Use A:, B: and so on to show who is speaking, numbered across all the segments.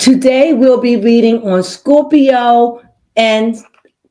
A: Today we'll be reading on Scorpio and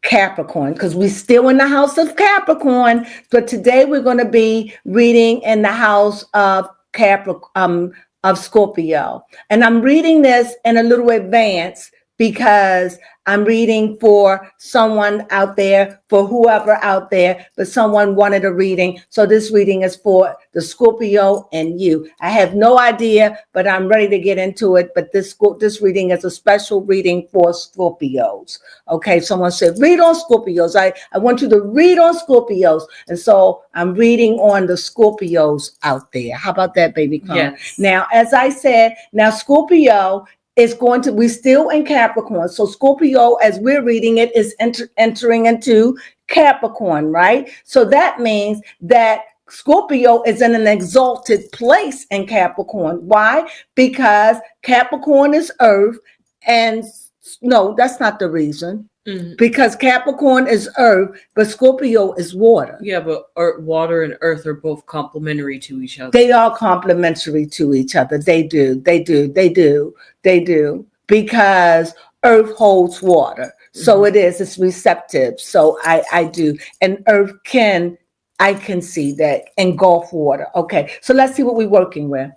A: Capricorn because we're still in the house of Capricorn, but today we're going to be reading in the house of of Scorpio. And I'm reading this in a little advance because I'm reading for someone out there, for whoever out there, but someone wanted a reading. So this reading is for the Scorpio and you. I have no idea, but I'm ready to get into it. But this reading is a special reading for Scorpios. Okay, someone said, read on Scorpios. I want you to read on Scorpios. And so I'm reading on the Scorpios out there. How about that, baby?
B: Yes.
A: Now, as I said, Scorpio is we're still in Capricorn. So Scorpio, as we're reading it, is entering into Capricorn, right? So that means that Scorpio is in an exalted place in Capricorn. Why? Because Capricorn is earth, and no, that's not the reason. Mm-hmm. Because Capricorn is earth, but Scorpio is water.
B: Yeah, but water and earth are both complementary to each other.
A: They are complementary to each other. They do. Because earth holds water. So it's receptive. So I do. And earth I can see that engulf water. Okay, so let's see what we're working with.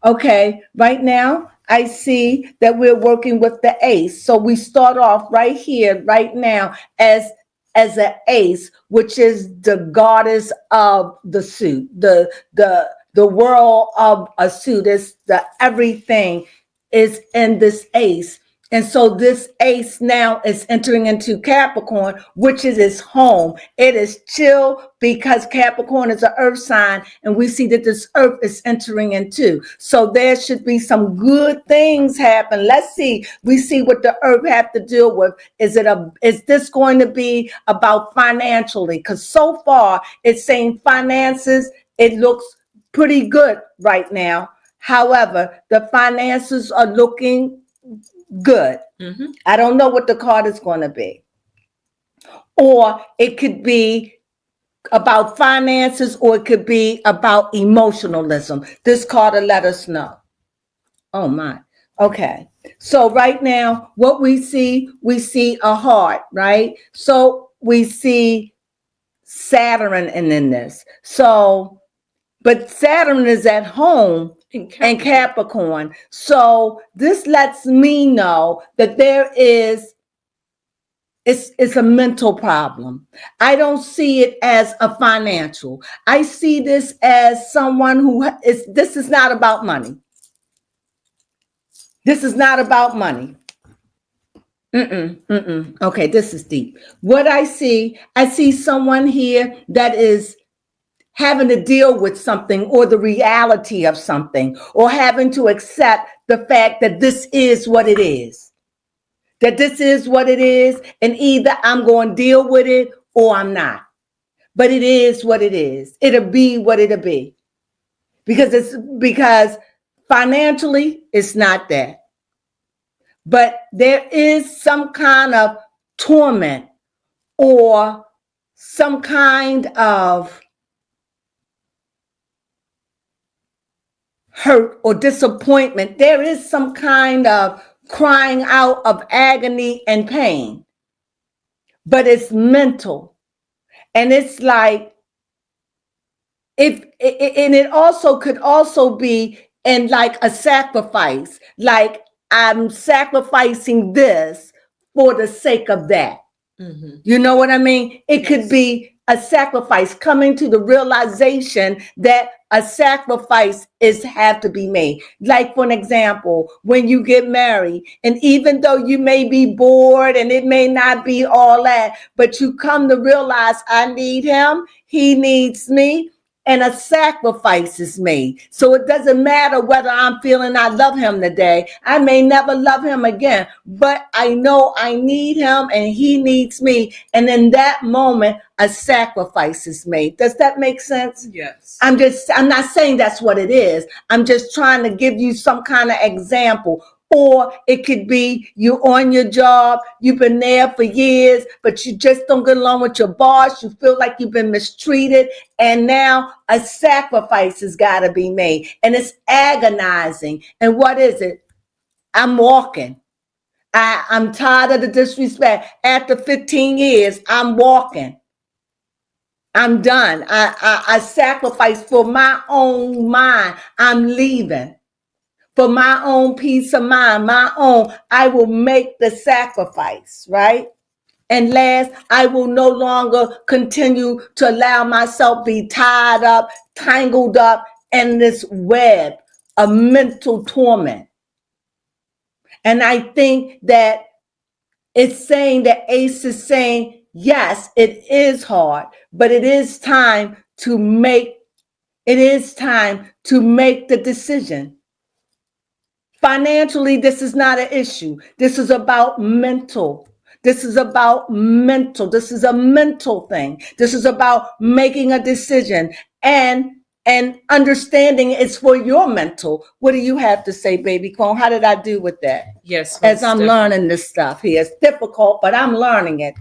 A: Okay, right now, I see that we're working with the ace. So we start off right here, right now, as an ace, which is the goddess of the suit, the world of a suit. Is the everything is in this ace. And so this ace now is entering into Capricorn, which is its home. It is chill because Capricorn is an earth sign, and we see that this earth is entering into. So there should be some good things happen. Let's see. We see what the earth have to deal with. Is this going to be about financially? Because so far it's saying finances, it looks pretty good right now. However, the finances are looking good. Mm-hmm. I don't know what the card is going to be. Or it could be about finances, or it could be about emotionalism. This card will let us know. Oh my. Okay. So right now, what we see a heart, right? So we see Saturn in this. So, but Saturn is at home in Capricorn. So this lets me know that it's a mental problem. I don't see it as a financial. I see this as someone this is not about money. This is not about money. Okay, this is deep. What I see someone here that is having to deal with something, or the reality of something, or having to accept the fact that this is what it is. That this is what it is, and either I'm going to deal with it or I'm not. But it is what it is. It'll be what it'll be. Because financially, it's not that. But there is some kind of torment or some kind of hurt or disappointment. There is some kind of crying out of agony and pain, but it's mental. And it's like, and it also could also be in like a sacrifice, like I'm sacrificing this for the sake of that. Mm-hmm. You know what I mean? It could be a sacrifice, coming to the realization that a sacrifice have to be made. Like, for an example, when you get married, and even though you may be bored and it may not be all that, but you come to realize I need him, he needs me, and a sacrifice is made. So it doesn't matter whether I'm feeling I love him today. I may never love him again, but I know I need him and he needs me. And in that moment, a sacrifice is made. Does that make sense?
B: Yes.
A: I'm not saying that's what it is. I'm just trying to give you some kind of example. Or it could be you on your job, you've been there for years, but you just don't get along with your boss. You feel like you've been mistreated. And now a sacrifice has got to be made. And it's agonizing. And what is it? I'm walking. I'm tired of the disrespect. After 15 years, I'm walking. I'm done. I sacrifice for my own mind. I'm leaving. For my own peace of mind, I will make the sacrifice, right? And last, I will no longer continue to allow myself be tied up, tangled up in this web of mental torment. And I think that it's saying that Ace is saying, yes, it is hard, but it is time to make the decision. Financially, this is not an issue. This is about mental. This is about mental. This is a mental thing. This is about making a decision and understanding it's for your mental. What do you have to say, baby Crone? How did I do with that?
B: Yes.
A: As I'm learning this stuff here, it's difficult, but I'm learning it.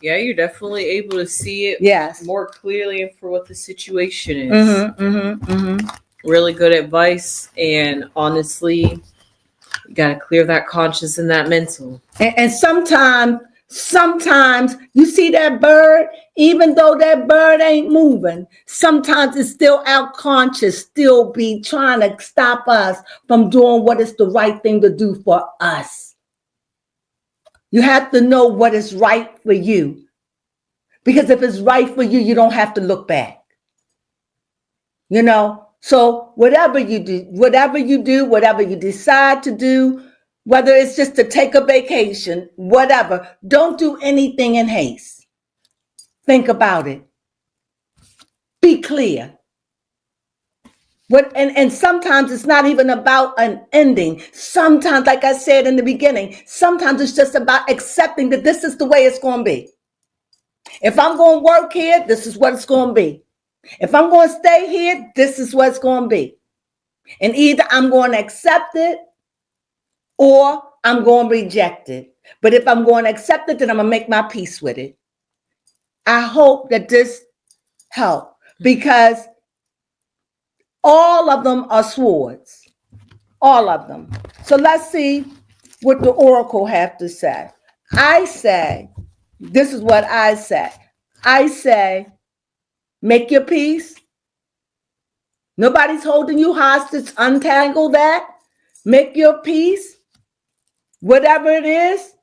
B: Yeah, you're definitely able to see it more clearly and for what the situation is. Really good advice, and honestly, you got to clear that conscious and that mental.
A: And sometimes you see that bird, even though that bird ain't moving, sometimes it's still out conscious, still be trying to stop us from doing what is the right thing to do for us. You have to know what is right for you. Because if it's right for you, you don't have to look back. You know? So whatever you do, whatever you decide to do, whether it's just to take a vacation, whatever, don't do anything in haste. Think about it. Be clear. And sometimes it's not even about an ending. Sometimes, like I said in the beginning, sometimes it's just about accepting that this is the way it's going to be. If I'm going to work here, this is what it's going to be. If I'm going to stay here, this is what it's going to be. And either I'm going to accept it or I'm going to reject it. But if I'm going to accept it, then I'm going to make my peace with it. I hope that this helped, because all of them are swords. All of them. So let's see what the oracle have to say. I say, this is what I say. I say, make your peace. Nobody's holding you hostage. Untangle that. Make your peace. Whatever it is,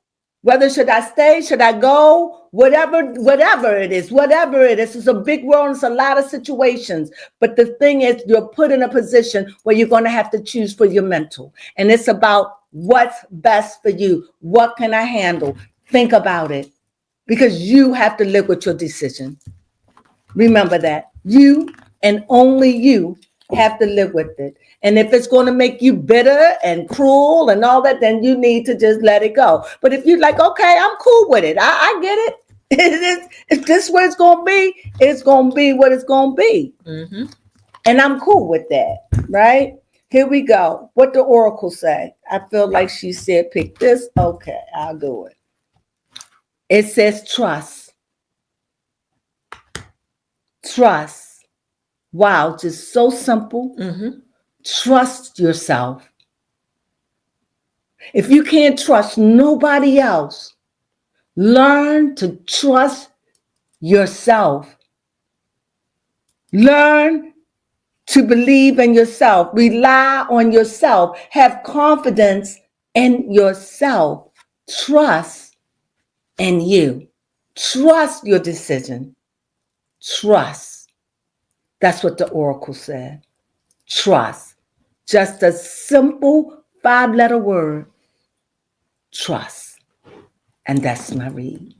A: whether should I stay, should I go, whatever it is, it's a big world, it's a lot of situations. But the thing is, you're put in a position where you're going to have to choose for your mental. And it's about what's best for you. What can I handle? Think about it, because you have to live with your decision. Remember that. You and only you have to live with it. And if it's going to make you bitter and cruel and all that, then you need to just let it go. But if you're like, okay, I'm cool with it. I get it. If this is what it's going to be, it's going to be what it's going to be. Mm-hmm. And I'm cool with that, right? Here we go. What the oracle say? I feel like she said, pick this. Okay, I'll do it. It says trust. Trust. Wow, just so simple. Mm-hmm. Trust yourself. If you can't trust nobody else, learn to trust yourself. Learn to believe in yourself. Rely on yourself. Have confidence in yourself. Trust in you. Trust your decision. Trust. That's what the oracle said. Trust. Just a simple 5-letter word. Trust. And that's my read.